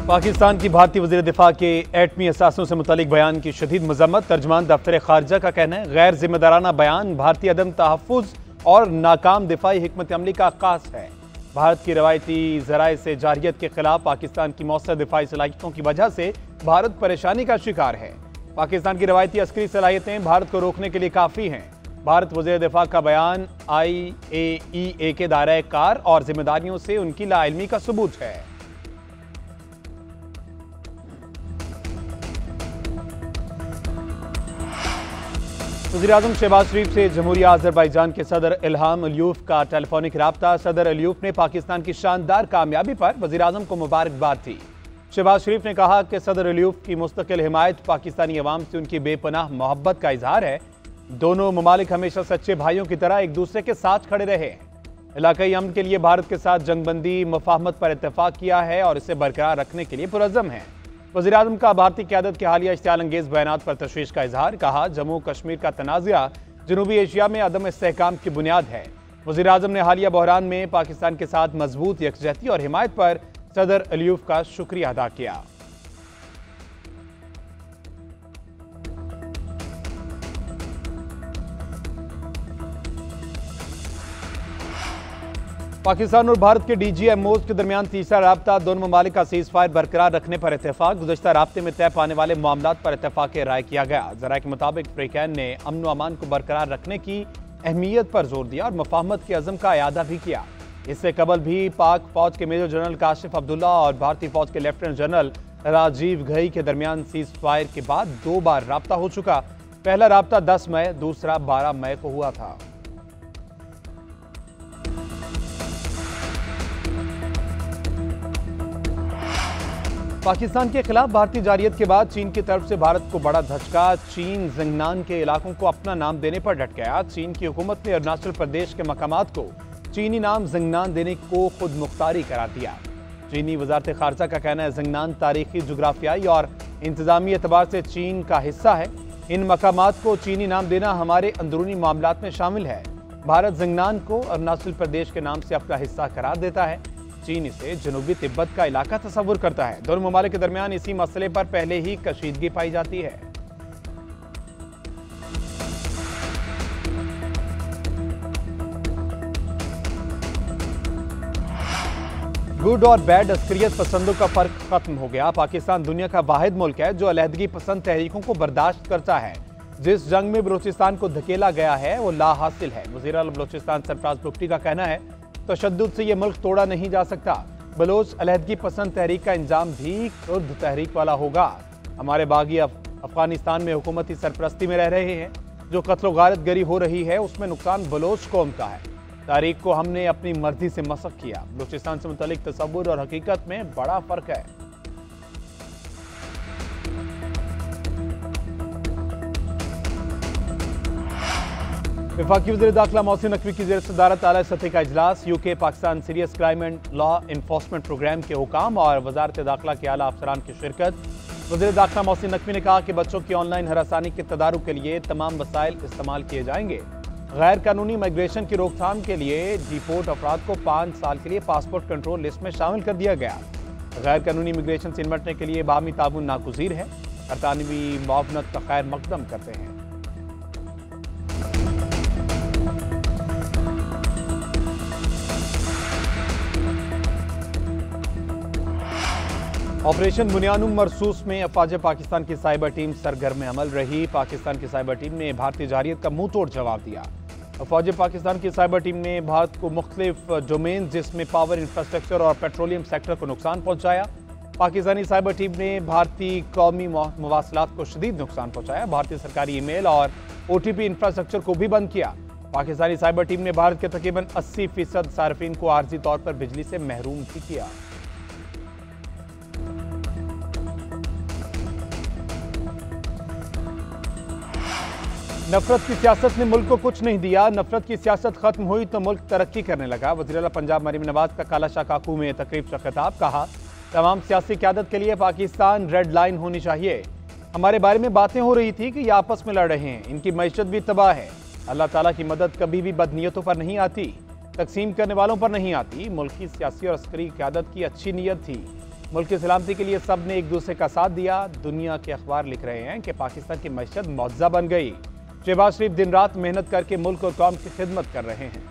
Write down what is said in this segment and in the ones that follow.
पाकिस्तान की भारतीय वज़ीर दिफा के एटमी असासों से मुतालिक बयान की शदीद मजम्मत। तर्जमान दफ्तर खारजा का कहना है, गैर जिम्मेदाराना बयान भारतीय अदम तहफ़्फ़ुज़ और नाकाम दिफाई हिकमत अमली का आकाश है। भारत की रवायती ज़राए से जारियत के खिलाफ पाकिस्तान की मौसर दिफाई सलाहियतों की वजह से भारत परेशानी का शिकार है। पाकिस्तान की रवायती अस्करी सलाहियतें भारत को रोकने के लिए काफ़ी हैं। भारत वज़ीर दिफा का बयान IAEA के दायरे कार और जिम्मेदारियों से उनकी लाइल्मी का सबूत है। वज़ीर-ए-आज़म शहबाज शरीफ से जमहूरिया अज़रबैजान के सदर इल्हाम अलियूफ का टेलीफोनिक राब्ता। सदर अलियूफ ने पाकिस्तान की शानदार कामयाबी पर वज़ीर-ए-आज़म को मुबारकबाद दी। शहबाज शरीफ ने कहा कि सदर अलियूफ की मुस्तकिल हिमायत पाकिस्तानी अवाम से उनकी बेपनाह मोहब्बत का इजहार है। दोनों ममालिक हमेशा सच्चे भाइयों की तरह एक दूसरे के साथ खड़े रहे। इलाकाई अमन के लिए भारत के साथ जंगबंदी मफाहमत पर इत्तेफाक किया है और इसे बरकरार रखने के लिए पुरज़्ज़म है। वज़ीर-ए-आज़म का भारतीय क़यादत के हालिया इश्तियाल अंगेज़ बयानात पर तशवीश का इजहार। कहा, जम्मू कश्मीर का तनाज़ा जनूबी एशिया में अदम इस्तेहकाम की बुनियाद है। वज़ीर-ए-आज़म ने हालिया बहरान में पाकिस्तान के साथ मजबूत यकजहती और हिमायत पर सदर अलियूफ का शुक्रिया अदा किया। पाकिस्तान और भारत के DGMOs के दरमियान तीसरा राब्ता। दोनों ममालिक का सीज़ फायर बरकरार रखने पर इत्तेफाक। गुज़श्ता राब्ते में तय पाने वाले मामलात पर इत्तेफाक राय किया गया। ज़राए के मुताबिक फ्रीकैन ने अमन व अमान को बरकरार रखने की अहमियत पर जोर दिया और मफाहमत के अज़म का इयादा भी किया। इससे कबल भी पाक फौज के मेजर जनरल काशिफ अब्दुल्ला और भारतीय फौज के लेफ्टिनेंट जनरल राजीव घई के दरमियान सीज़ फायर के बाद 2 बार राब्ता हो चुका। पहला राब्ता 10 मई, दूसरा 12 मई को हुआ था। पाकिस्तान के खिलाफ भारतीय जारियत के बाद चीन की तरफ से भारत को बड़ा धचका। चीन जिंगनान के इलाकों को अपना नाम देने पर डट गया। चीन की हुकूमत ने अरुणाचल प्रदेश के मकामात को चीनी नाम जिंगनान देने को खुद मुख्तारी करार दिया। चीनी वजारत खारजा का कहना है, जिंगनान तारीखी, जुग्राफियाई और इंतजामी एतबार से चीन का हिस्सा है। इन मकामात को चीनी नाम देना हमारे अंदरूनी मामलात में शामिल है। भारत जिंगनान को अरुणाचल प्रदेश के नाम से अपना हिस्सा करार देता है। चीन इसे जनूबी तिब्बत का इलाका तस्वुर करता है। दोनों ममालिक के दरमियान इसी मसले पर पहले ही कशीदगी पाई जाती है। गुड और बैड अस्करियत पसंदों का फर्क खत्म हो गया। पाकिस्तान दुनिया का वाहिद मुल्क है जो अलहदगी पसंद तहरीकों को बर्दाश्त करता है। जिस जंग में बलूचिस्तान को धकेला गया है वो ला हासिल है। वज़ीर आला बलूचिस्तान सरफराज बुगटी का कहना है, तशद्दुद से ये मुल्क तोड़ा नहीं जा सकता। बलोच अलहदगी पसंद तहरीक का इंजाम भी खुद तहरीक वाला होगा। हमारे बागी अफगानिस्तान में हुकूमती सरपरस्ती में रह रहे हैं। जो कत्ल गारत गरी हो रही है उसमें नुकसान बलोच कौम का है। तारीख को हमने अपनी मर्जी से मसक किया। बलूचिस्तान से मुतल्लिक तसव्वुर और हकीकत में बड़ा फर्क है। वफाकी वज़ीर दाखिला मोहसिन नकवी की ज़ेर सदारत आला सतह का इजलास। UK Pakistan serious crime and law enforcement programme के हुकाम और वजारत दाखिला के आला अफसरान की शिरकत। वज़ीर दाखिला मोहसिन नकवी ने कहा कि बच्चों की ऑनलाइन हरासानी के तदारुक के लिए तमाम वसाइल इस्तेमाल किए जाएंगे। गैर कानूनी माइग्रेशन की रोकथाम के लिए डिपोर्ट अफराद को 5 साल के लिए पासपोर्ट कंट्रोल लिस्ट में शामिल कर दिया गया। गैर कानूनी इमिग्रेशन से निपटने के लिए बाहमी ताउन नागुज़ीर है। बरतानवी मुआवनत का खैर मकदम करते हैं। ऑपरेशन बुनियानुम मरसूस में अफवाज पाकिस्तान की साइबर टीम सरगर्म अमल रही। पाकिस्तान की साइबर टीम ने भारतीय जारियत का मुंह तोड़ जवाब दिया। अफवाज पाकिस्तान की साइबर टीम ने भारत को मुख्तलिफ डोमेन जिसमें पावर, इंफ्रास्ट्रक्चर और पेट्रोलियम सेक्टर को नुकसान पहुंचाया। पाकिस्तानी साइबर टीम ने भारतीय कौमी मवासलात को शदीद नुकसान पहुंचाया। भारतीय सरकारी ईमेल और OTP इंफ्रास्ट्रक्चर को भी बंद किया। पाकिस्तानी साइबर टीम ने भारत के तकरीबन 80% सार्फिन को आर्जी तौर पर बिजली से महरूम भी किया। नफरत की सियासत ने मुल्क को कुछ नहीं दिया। नफरत की सियासत खत्म हुई तो मुल्क तरक्की करने लगा। वज़ीर आला पंजाब मरीम नवाज का काला शाह काकू में तकरीब से खिताब। कहा, तमाम सियासी क़यादत के लिए पाकिस्तान रेड लाइन होनी चाहिए। हमारे बारे में बातें हो रही थी कि ये आपस में लड़ रहे हैं, इनकी मईशत भी तबाह है। अल्लाह ताला की मदद कभी भी बदनीयतों पर नहीं आती, तकसीम करने वालों पर नहीं आती। मुल्क की सियासी और अस्करी क़यादत की अच्छी नीयत थी। मुल्क की सलामती के लिए सब ने एक दूसरे का साथ दिया। दुनिया के अखबार लिख रहे हैं कि पाकिस्तान की मईशत मुआवजा बन गई। शहबाज शरीफ दिन रात मेहनत करके मुल्क और कौम की खिदमत कर रहे हैं।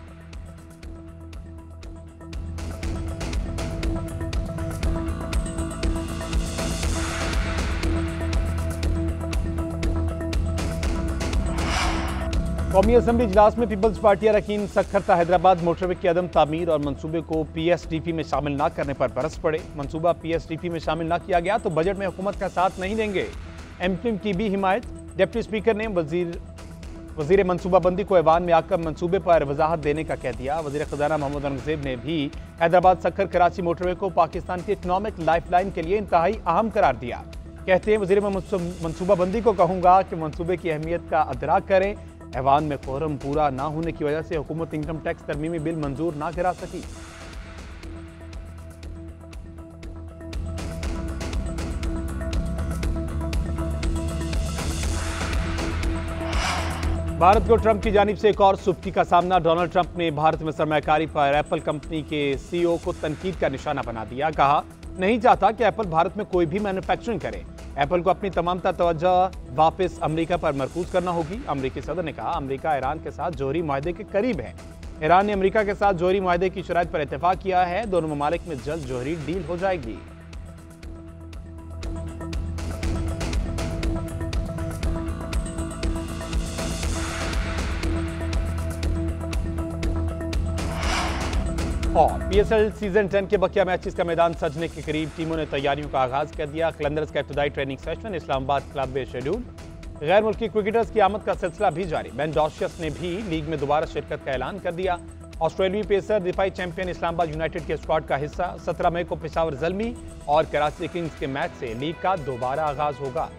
कौमी असम्बली इजलास में पीपल्स पार्टी अरकान सखरता हैदराबाद मोटरवे की अदम तामीर और मनसूबे को PSDP में शामिल न करने पर बरस पड़े। मनसूबा PSDP में शामिल न किया गया तो बजट में हुकूमत का साथ नहीं देंगे। MPM की भी हिमायत। डिप्टी स्पीकर ने वजीर मनसूबाबंदी को ऐवान में आकर मनसूबे पर वजाहत देने का कह दिया। वजीर खजाना मोहम्मद औरंगजेब ने भी हैदराबाद सखर कराची मोटरवे को पाकिस्तान की इकनॉमिक लाइफलाइन के लिए इंतहाई अहम करार दिया। कहते हैं वजीर मनसूबाबंदी को कहूंगा कि मनसूबे की अहमियत का अदराक करें। ऐवान में कोरम पूरा ना होने की वजह से हुकूमत इनकम टैक्स तरमीमी बिल मंजूर ना करा सकी। भारत को ट्रंप की जानिब से एक और सुबकी का सामना। डोनाल्ड ट्रंप ने भारत में सरमायाकारी पर एप्पल कंपनी के CEO को तनकीद का निशाना बना दिया। कहा, नहीं चाहता कि एप्पल भारत में कोई भी मैन्युफैक्चरिंग करे। एप्पल को अपनी तमाम तवज्जो वापस अमेरिका पर मरकूज करना होगी। अमेरिकी सदर ने कहा, अमेरिका ईरान के साथ जौहरी मुआहदे के करीब है। ईरान ने अमेरिका के साथ जौहरी मुआहदे की शराइत पर इत्तेफाक किया है। दोनों ममालिक में जल्द जौहरी डील हो जाएगी। और PSL सीजन 10 के बकिया मैचेस का मैदान सजने के करीब टीमों ने तैयारियों का आगाज कर दिया। कलंदर्स का इब्तदाई ट्रेनिंग सेशन इस्लामाबाद क्लब में शेड्यूल। गैर मुल्की क्रिकेटर्स की आमद का सिलसिला भी जारी। बेन डॉर्सियस ने भी लीग में दोबारा शिरकत का ऐलान कर दिया। ऑस्ट्रेलियाई पेसर दिफाई चैंपियन इस्लामाबाद यूनाइटेड के स्क्वाड का हिस्सा। 17 मई को पेशावर ज़ल्मी और कराची किंग्स के मैच से लीग का दोबारा आगाज होगा।